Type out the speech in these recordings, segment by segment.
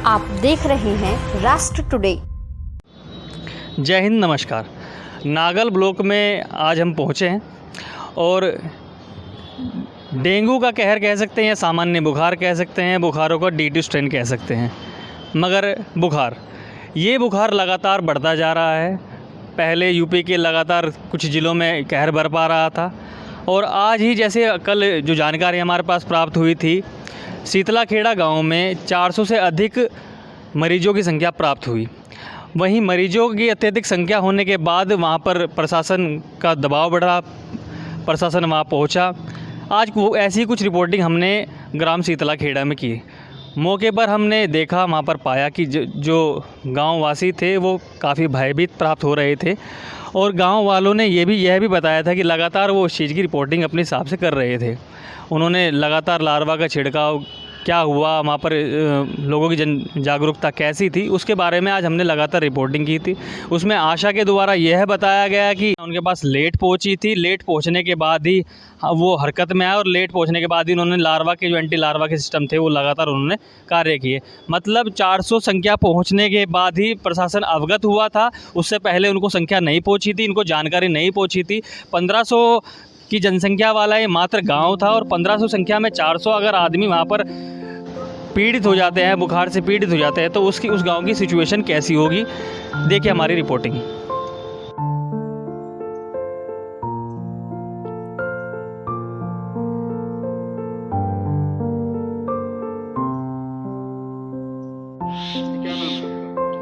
आप देख रहे हैं राष्ट्र टुडे। जय हिंद, नमस्कार। नागल ब्लॉक में आज हम पहुँचे हैं और डेंगू का कहर कह सकते हैं या सामान्य बुखार कह सकते हैं, बुखारों का D2 स्ट्रेन कह सकते हैं। मगर ये बुखार लगातार बढ़ता जा रहा है। पहले यूपी के लगातार कुछ ज़िलों में कहर बरपा रहा था और आज ही जैसे कल जो जानकारी हमारे पास प्राप्त हुई थी, शीतलाखेड़ा गांव में 400 से अधिक मरीजों की संख्या प्राप्त हुई। वहीं मरीजों की अत्यधिक संख्या होने के बाद वहां पर प्रशासन का दबाव बढ़ा, प्रशासन वहां पहुंचा। आज ऐसी कुछ रिपोर्टिंग हमने ग्राम शीतलाखेड़ा में की। मौके पर हमने देखा, वहाँ पर पाया कि जो गाँव वासी थे वो काफ़ी भयभीत प्राप्त हो रहे थे और गांव वालों ने यह भी बताया था कि लगातार वो उस चीज़ की रिपोर्टिंग अपने हिसाब से कर रहे थे। उन्होंने लगातार लार्वा का छिड़काव क्या हुआ, वहाँ पर लोगों की जन जागरूकता कैसी थी, उसके बारे में आज हमने लगातार रिपोर्टिंग की थी। उसमें आशा के द्वारा यह बताया गया कि उनके पास लेट पहुँची थी, लेट पहुँचने के बाद ही वो हरकत में आए और लेट पहुँचने के बाद ही उन्होंने लार्वा के जो एंटी लार्वा के सिस्टम थे वो लगातार उन्होंने कार्य किए। मतलब 400 संख्या पहुँचने के बाद ही प्रशासन अवगत हुआ था, उससे पहले उनको संख्या नहीं पहुँची थी, इनको जानकारी नहीं पहुँची थी। 1500 की जनसंख्या वाला ये मात्र गांव था और 1500 संख्या में 400 अगर आदमी वहां पर पीड़ित हो जाते हैं, बुखार से पीड़ित हो जाते हैं, तो उस गांव की सिचुएशन कैसी होगी, देखिए हमारी रिपोर्टिंग।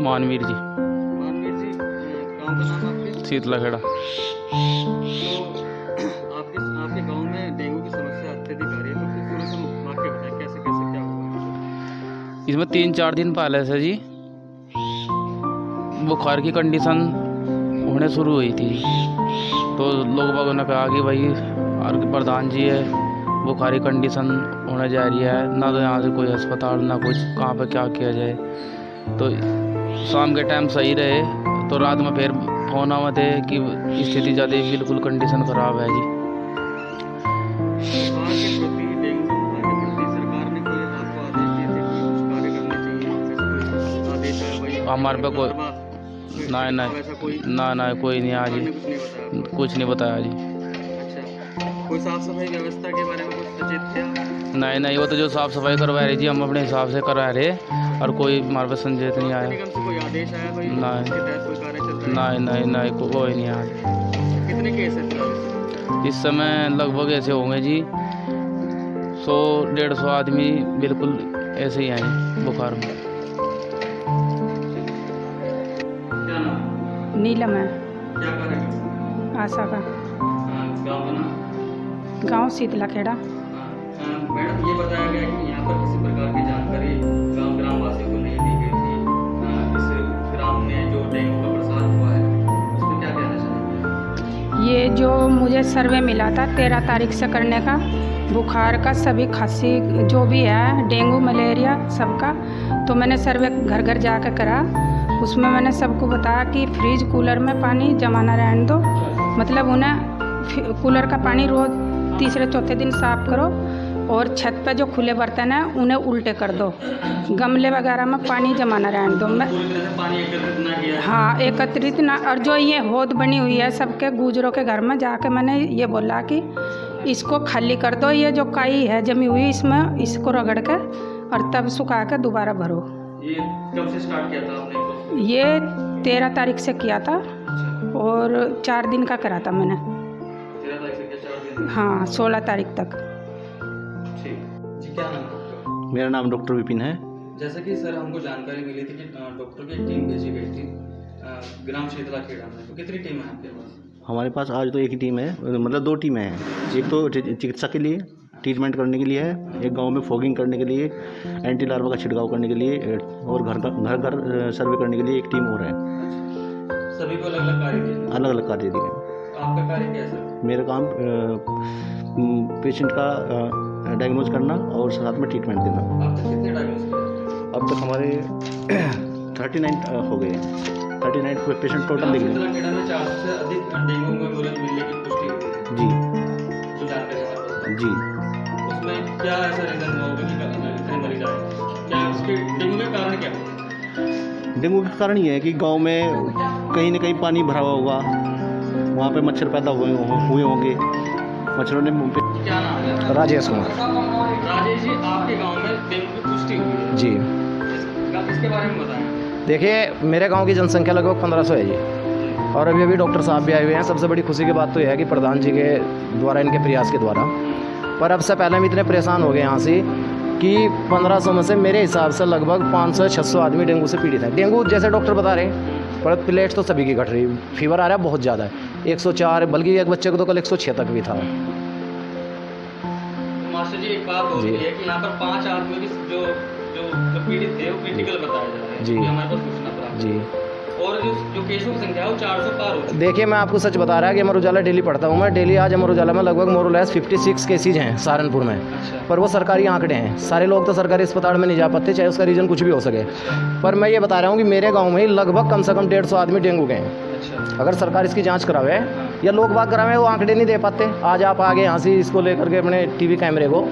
मानवीर जी। मानवीर जी, गांव का नाम आपके? शीतलाखेड़ा। आपके गांव में डेंगू की समस्या अत्यधिक आ रही है, तो पूरा वाक्य बताएं, कैसे कैसे क्या हुआ? इसमें 3-4 दिन पहले से जी बुखार की कंडीशन होने शुरू हुई थी, तो लोग बागों ने कहा कि भाई प्रधान जी है, बुखार की कंडीशन होने जा रही है, ना तो यहाँ से कोई अस्पताल ना कुछ, कहाँ पे क्या किया जाए। तो शाम के टाइम सही रहे, तो रात में फिर फोन आवे थे कि स्थिति ज़्यादा बिल्कुल कंडीशन ख़राब है जी। हमारे पे कोई ना कोई नहीं आज कुछ नहीं बताया जी। अच्छा, कोई साफ सफाई व्यवस्था के बारे में कुछ सचेत थे? नहीं, वो तो जो साफ सफाई करवा रही जी, हम अपने हिसाब से करवा रहे और कोई हमारे पास संजेत नहीं आया। कोई आदेश आया भाई? नहीं, कोई नहीं आया। कितने केस हैं इस समय? लगभग ऐसे होंगे जी 100-150 आदमी बिल्कुल ऐसे ही आए बुखार में। क्या नाम? नीलम है। क्या करें? आशा का। गाँव का नाम? गांव शीतलाखेड़ा। मैडम, ये बताया गया कि यहाँ पर किसी प्रकार की जानकारी ग्रामवासी को नहीं दी गई थी। इस ग्राम में जो डेंगू का प्रसार हुआ है, उसमें क्या कहना चाहिए? ये जो मुझे सर्वे मिला था 13 तारीख से करने का, बुखार का, सभी खांसी जो भी है, डेंगू मलेरिया सबका, तो मैंने सर्वे घर घर जाकर करा। उसमें मैंने सबको बताया कि फ्रिज कूलर में पानी जमा ना रहने दो, मतलब उन्हें कूलर का पानी रोज़ तीसरे चौथे दिन साफ़ करो और छत पे जो खुले बर्तन हैं उन्हें उल्टे कर दो, गमले वगैरह में पानी जमा ना रहने दो। मैं एकत्रित ना, और जो ये हौद बनी हुई है सबके गुजरों के घर में जाके मैंने ये बोला कि इसको खाली कर दो, ये जो काई है जमी हुई इसमें, इसको रगड़ के और तब सुखा के दोबारा भरो। ये कब से स्टार्ट किया था आपने? ये 13 तारीख से किया था और 4 दिन का करा था मैंने। 13 तारीख से क्या 4 दिन? हाँ, 16 तारीख तक। ठीक जी। क्या नाम है? मेरा नाम डॉक्टर विपिन है। जैसे कि सर, हमको जानकारी मिली थी कि डॉक्टर की एक टीम भेजी गई थी ग्राम शीतलाखेड़ा में, तो कितनी टीम है आपके पास? हमारे पास आज तो एक ही टीम है, मतलब 2 टीमें हैं। एक तो चिकित्सा के लिए ट्रीटमेंट करने के लिए है, एक गांव में फॉगिंग करने के लिए, एंटी लार्वा का छिड़काव करने के लिए और घर सर्वे करने के लिए एक टीम और है। सभी को अलग अलग कार्य दिए? अलग अलग कार्य दिए। आपका कार्य क्या है? मेरा काम पेशेंट का डायग्नोज करना और साथ में ट्रीटमेंट देना। आप तक कितने डायग्नोज किए? अब तक हमारे 39 हो गए हैं। 39 पेशेंट टोटल देख लीजिए। 400 से अधिक डेंगू में मरीज मिलने की पुष्टि हुई है जी। जो जानकारी जी। उसमें क्या ऐसा रीजन हुआ कि इतने मरीज आए? क्या उसके डेंगू के कारण क्या? डेंगू का कारण ये है कि गांव में कहीं ना कहीं पानी भरा हुआ होगा, वहाँ पे मच्छर पैदा हुए होंगे, मच्छरों ने मुंह पे। क्या नाम है? राजेश कुमार। राजेश जी, आपके गांव में डेंगू की पुष्टि हुई है जी। इसके बारे में बताएं। देखिए, मेरे गांव की जनसंख्या लगभग 1500 है जी, और अभी डॉक्टर साहब भी आए हुए हैं। सबसे बड़ी खुशी की बात तो यह है कि प्रधान जी के द्वारा, इनके प्रयास के द्वारा, पर अब से पहले हम इतने परेशान हो गए यहाँ से कि 1500 में से मेरे हिसाब से लगभग 500-600 आदमी डेंगू से पीड़ित हैं। डेंगू जैसे डॉक्टर बता रहे हैं, पर प्लेट तो सभी की घट रही, फीवर आ रहा है बहुत ज़्यादा है, 104, बल्कि एक बच्चे को तो कल 106 तक भी था। मास्टर जी, एक बात हो रही है कि यहाँ पर 5 आदमी जो पीड़ित थे वो क्रिटिकल बताया जा रहा है जी। हमारे पास सूचना प्राप्त जी। और जो केसों की संख्या है वो 400 पार हो चुकी है। देखिए, मैं आपको सच बता रहा है कि अमर उजाला डेली पढ़ता हूँ मैं, डेली आज अमर उजाला में लगभग मोरलेस 56 केसेज हैं सहारनपुर में, अच्छा। पर वो सरकारी आंकड़े हैं। सारे लोग तो सरकारी अस्पताल में नहीं जा पाते, चाहे उसका रीज़न कुछ भी हो सके, पर मैं ये बता रहा हूँ कि मेरे गाँव में ही लगभग कम से कम 150 आदमी डेंगू के हैं। अच्छा। अगर सरकार इसकी जांच करावे या लोग बात करावे, वो आंकड़े नहीं दे पाते। आज आप आगे यहाँ से इसको लेकर के अपने टीवी कैमरे को,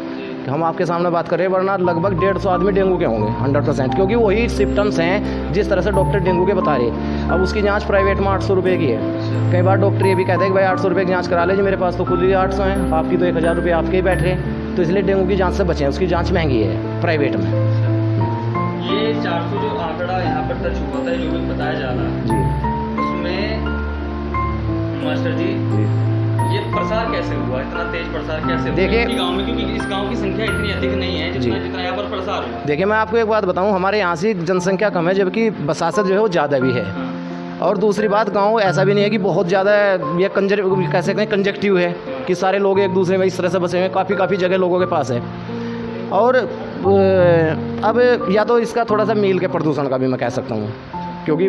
हम आपके सामने बात कर रहे हैं, वरना लगभग 150 आदमी डेंगू के होंगे 100%, क्योंकि वही सिम्टम्स हैं जिस तरह से डॉक्टर डेंगू के बता रहे। अब उसकी जांच प्राइवेट में 800 रुपये की है। कई बार डॉक्टर ये भी कहते हैं कि भाई 800 रुपये की जांच करा लीजिए, मेरे पास तो खुद ही 800 हैं, आपकी तो 1000 रुपये आपके ही बैठ रहे हैं, तो इसलिए डेंगू की जांच से बचें। उसकी जांच महंगी है प्राइवेट में। ये 400 जो आंकड़ा यहाँ पर टच हुआ था, जो भी बताया जा रहा है जी। उसमें मास्टर जी ये प्रसार कैसे हुआ, इतना तेज प्रसार कैसे हुआ? देखिए, गांव में, क्योंकि इस गांव की संख्या इतनी अधिक नहीं है जितना यहाँ पर प्रसार हुआ। देखिए, मैं आपको एक बात बताऊं, हमारे यहाँ से जनसंख्या कम है, जबकि बसासत जो है वो ज़्यादा भी है। और दूसरी बात, गांव ऐसा भी नहीं है कि बहुत ज़्यादा ये कह सकते हैं कंजक्टिव है कि सारे लोग एक दूसरे में इस तरह से बसे हुए हैं। काफ़ी जगह लोगों के पास है। और अब या तो इसका थोड़ा सा मील के प्रदूषण का भी मैं कह सकता हूँ, क्योंकि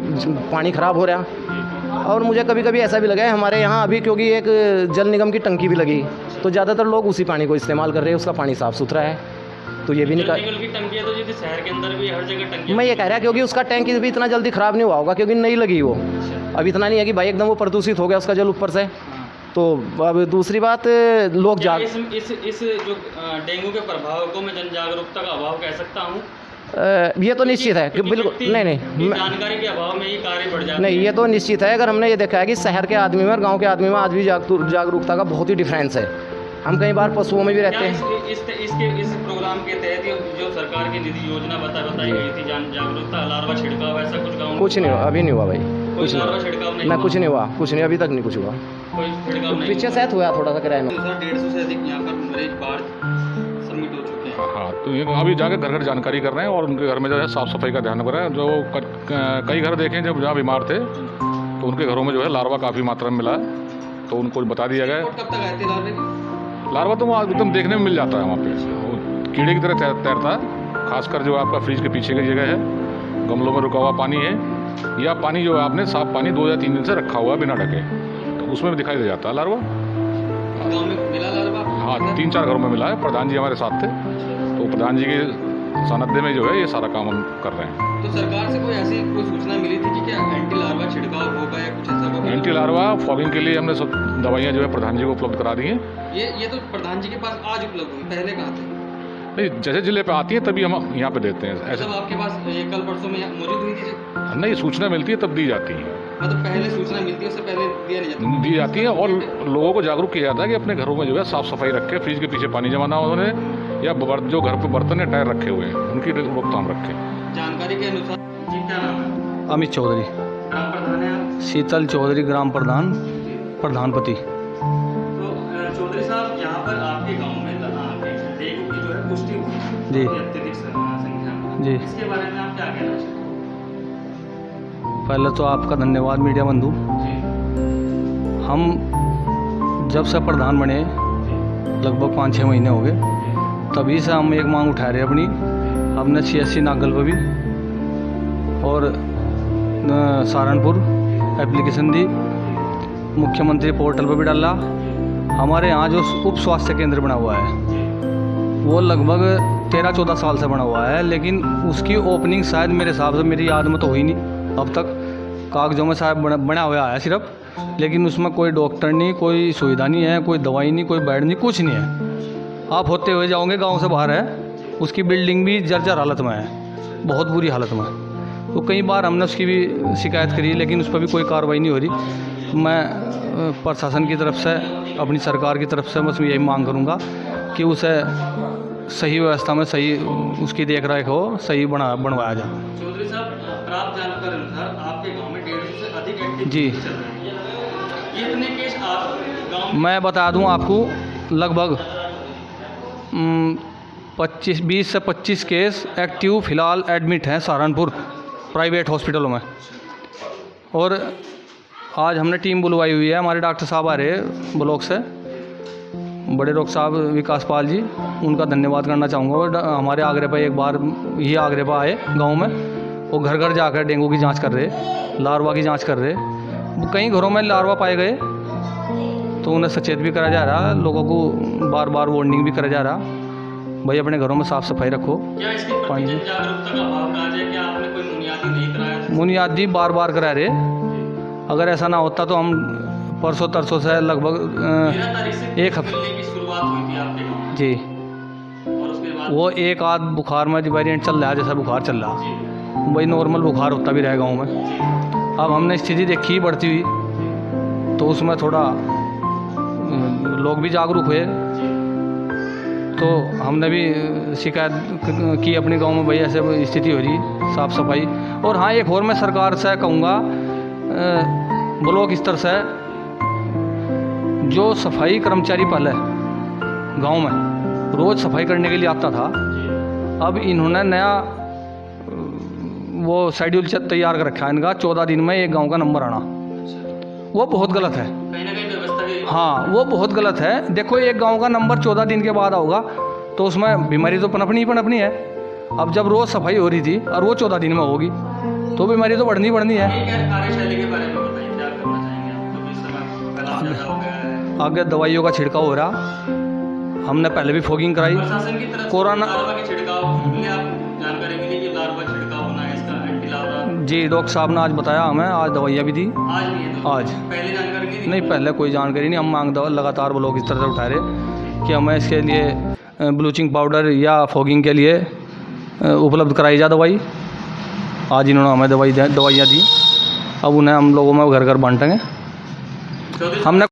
पानी ख़राब हो रहा है। और मुझे कभी कभी ऐसा भी लगा है हमारे यहाँ अभी, क्योंकि एक जल निगम की टंकी भी लगी, तो ज़्यादातर लोग उसी पानी को इस्तेमाल कर रहे हैं। उसका पानी साफ़ सुथरा है, तो ये भी नहीं जल निगम की टंकी है, तो यदि शहर के अंदर भी हर जगह टंकी, मैं ये कह रहा है, क्योंकि उसका टैंक भी इतना जल्दी ख़राब नहीं हुआ होगा, क्योंकि नहीं लगी वो। अब इतना नहीं है कि भाई एकदम वो प्रदूषित हो गया उसका जल ऊपर से। तो अब दूसरी बात, लोग इस जो डेंगू के प्रभाव को मैं जन जागरूकता का अभाव कह सकता हूँ। ये तो निश्चित है कि बिल्कुल नहीं, जानकारी के अभाव में ये कार्य बढ़ जाता है। नहीं, ये तो निश्चित है। अगर हमने ये देखा है कि शहर के आदमी में और गांव के आदमी में आज भी जागरूकता का बहुत ही डिफरेंस है। हम कई बार पशुओं में भी रहते हैं। इस प्रोग्राम के तहत जो सरकार की निधि योजना बताई गई थी, जागरूकता, लार्वा छिड़काव, ऐसा कुछ गाँव कुछ नहीं हुआ, अभी नहीं हुआ भाई, कुछ लार्वा छिड़काव नहीं, कुछ नहीं हुआ, कुछ नहीं, अभी तक नहीं कुछ हुआ। कोई छिड़काव नहीं पीछे शायद हुआ थोड़ा सा किराए में। 150 से अधिक यहाँ पर मरीज बाढ़ सबमिट हो चुके हैं। हाँ, तो ये अभी जाके घर घर जानकारी कर रहे हैं और उनके घर में जो है साफ़ सफाई का ध्यान रख रहे हैं। जो कई घर देखें जब जहाँ बीमार थे, तो उनके घरों में जो है लार्वा काफ़ी मात्रा में मिला है, तो उनको बता दिया गया है। कब तक आए थे लार्वे? लार्वा तो वहाँ एकदम देखने में मिल जाता है, वहाँ पे वो कीड़े की तरह तैरता है। खासकर जो आपका फ्रिज के पीछे की जगह है, गमलों में रुका हुआ पानी है, या पानी जो आपने साफ पानी 2 या 3 दिन से रखा हुआ है बिना ढके, तो उसमें भी दिखाई दे जाता है लार्वा। गाँव में मिला लार्वा? हाँ, 3-4 घरों में मिला है। प्रधान जी हमारे साथ थे, तो प्रधान जी के सानिध्य में जो है ये सारा काम हम कर रहे हैं। तो सरकार से कोई सूचना मिली थी कि क्या एंटी लार्वा छिड़काव होगा या कुछ ऐसा होगा? एंटी लार्वा फॉगिंग के लिए हमने सब दवाइयाँ जो है प्रधान जी को उपलब्ध करा दी हैं। ये तो प्रधान जी के पास आज उपलब्ध हुई, पहले कहाँ थे? नहीं, जैसे जिले पे आती है तभी हम यहाँ पे देते हैं। ऐसे मतलब आपके पास ये कल परसों में मौजूद हुई थी? नहीं, सूचना मिलती है तब दी जाती है। मतलब पहले सूचना मिलती है, उससे पहले दिया नहीं जाता? दी जाती है, और लोगों को जागरूक किया जाता है कि अपने घरों में जो है साफ़ सफाई रखें, फ्रिज के पीछे पानी जमा ना होने, या जो घर पे बर्तन या टायर रखे हुए हैं उनकी रोकथाम रखें। जानकारी के अनुसार जी, क्या नाम है? अमित चौधरी। ग्राम प्रधान है आप? शीतल चौधरी, ग्राम प्रधान, प्रधानपति। तो चौधरी साहब, यहाँ पर आपके गांव में डेंगू की जो है पुष्टि हुई जी, अत्यधिक संख्या में जी। इसके बारे में आप क्या कहना चाहते हैं? पहले तो आपका धन्यवाद मीडिया बंधु। जी। हम जब से प्रधान बने लगभग 5-6 महीने हो गए, तभी से हम एक मांग उठा रहे हैं अपनी। हमने CSC नागल पर भी और सहारनपुर एप्लीकेशन दी, मुख्यमंत्री पोर्टल पर भी डाला। हमारे यहाँ जो उप स्वास्थ्य केंद्र बना हुआ है वो लगभग 13-14 साल से बना हुआ है, लेकिन उसकी ओपनिंग शायद मेरे हिसाब से, मेरी याद में तो हुई नहीं अब तक। कागजों में शायद बना हुआ है सिर्फ, लेकिन उसमें कोई डॉक्टर नहीं, कोई सुविधा नहीं है, कोई दवाई नहीं, कोई बेड नहीं, कुछ नहीं है। आप होते हुए जाओगे, गांव से बाहर है, उसकी बिल्डिंग भी जर्जर हालत में है, बहुत बुरी हालत में। तो कई बार हमने उसकी भी शिकायत करी, लेकिन उस पर भी कोई कार्रवाई नहीं हो रही। मैं प्रशासन की तरफ से, अपनी सरकार की तरफ से बस यही मांग करूँगा कि उसे सही व्यवस्था में सही उसकी देख रेख हो, सही बनवाया जाए। चौधरी साहब, प्राप्त जानकारी अनुसार आपके गांव में 150 से अधिक एक्टिव जी। चल रहे हैं। ये इतने केस आप गांव में मैं बता दूं आपको, लगभग 20 से 25 केस एक्टिव फ़िलहाल एडमिट हैं सहारनपुर प्राइवेट हॉस्पिटलों में। और आज हमने टीम बुलवाई हुई है, हमारे डॉक्टर साहब आ रहे हैं ब्लॉक से, बड़े डॉक्टर साहब विकास पाल जी, उनका धन्यवाद करना चाहूँगा। और हमारे आगरे पर एक बार ये आगरे पर आए गांव में, वो घर घर जाकर डेंगू की जांच कर रहे, लार्वा की जांच कर रहे। कई घरों में लार्वा पाए गए तो उन्हें सचेत भी करा जा रहा, लोगों को बार बार वार्निंग भी करा जा रहा, भाई अपने घरों में साफ़ सफाई रखो। क्या इसके प्रति जन जागरूकता का अभाव कहा जाए? क्या आपने कोई बुनियादी नहीं कराया? बुनियादी बार बार करा रहे, अगर ऐसा ना होता तो हम परसों तरसों से लगभग 13 तारीख से एक हफ्ते मिलने की शुरुआत हुई थी आपके गाँव में, जी, और उसके बाद वो एक आध बुखार में जो वेरिएंट चल रहा है, जैसा बुखार चल रहा, जी, वही नॉर्मल बुखार होता भी रहा गाँव में। अब हमने स्थिति देखी बढ़ती हुई, तो उसमें थोड़ा लोग भी जागरूक हुए, तो हमने भी शिकायत की अपने गांव में, भाई ऐसे स्थिति हो रही, साफ़ सफाई। और हाँ, एक और मैं सरकार से कहूँगा, ब्लॉक स्तर से जो सफाई कर्मचारी पहले गांव में रोज़ सफाई करने के लिए आता था, अब इन्होंने नया वो शेड्यूल तैयार कर रखा है इनका, 14 दिन में एक गांव का नंबर आना। वो बहुत गलत है, कहीं ना कहीं व्यवस्था भी हाँ वो बहुत गलत है। देखो, एक गांव का नंबर 14 दिन के बाद होगा तो उसमें बीमारी तो पनपनी है। अब जब रोज़ सफाई हो रही थी और वो 14 दिन में होगी तो बीमारी तो बढ़नी है। ये क्या कार्यशैली के बारे में बताइए, क्या करना चाहेंगे आप? तो इस समय फैलाव ज़्यादा हो गया है, आगे दवाइयों का छिड़काव हो रहा, हमने पहले भी फॉगिंग कराई। प्रशासन की तरफ से कोरोना लार्वा के छिड़काव मिले, आप जानकारी मिली कि लार्वा छिड़काव होना है इसका, एंटी लार्वा? जी, डॉक्टर साहब ने आज बताया हमें, आज दवाइयाँ भी दी। आज नहीं है तो आज पहले जानकारी नहीं थी? नहीं, पहले कोई जानकारी नहीं, हम मांग लगातार ब्लॉक इस तरह से उठा रहे कि हमें इसके लिए ब्लीचिंग पाउडर या फॉगिंग के लिए उपलब्ध कराई जा दवाई। आज इन्होंने हमें दवाइयाँ दी, अब उन्हें हम लोगों में घर घर बांटेंगे। चौधरी हमने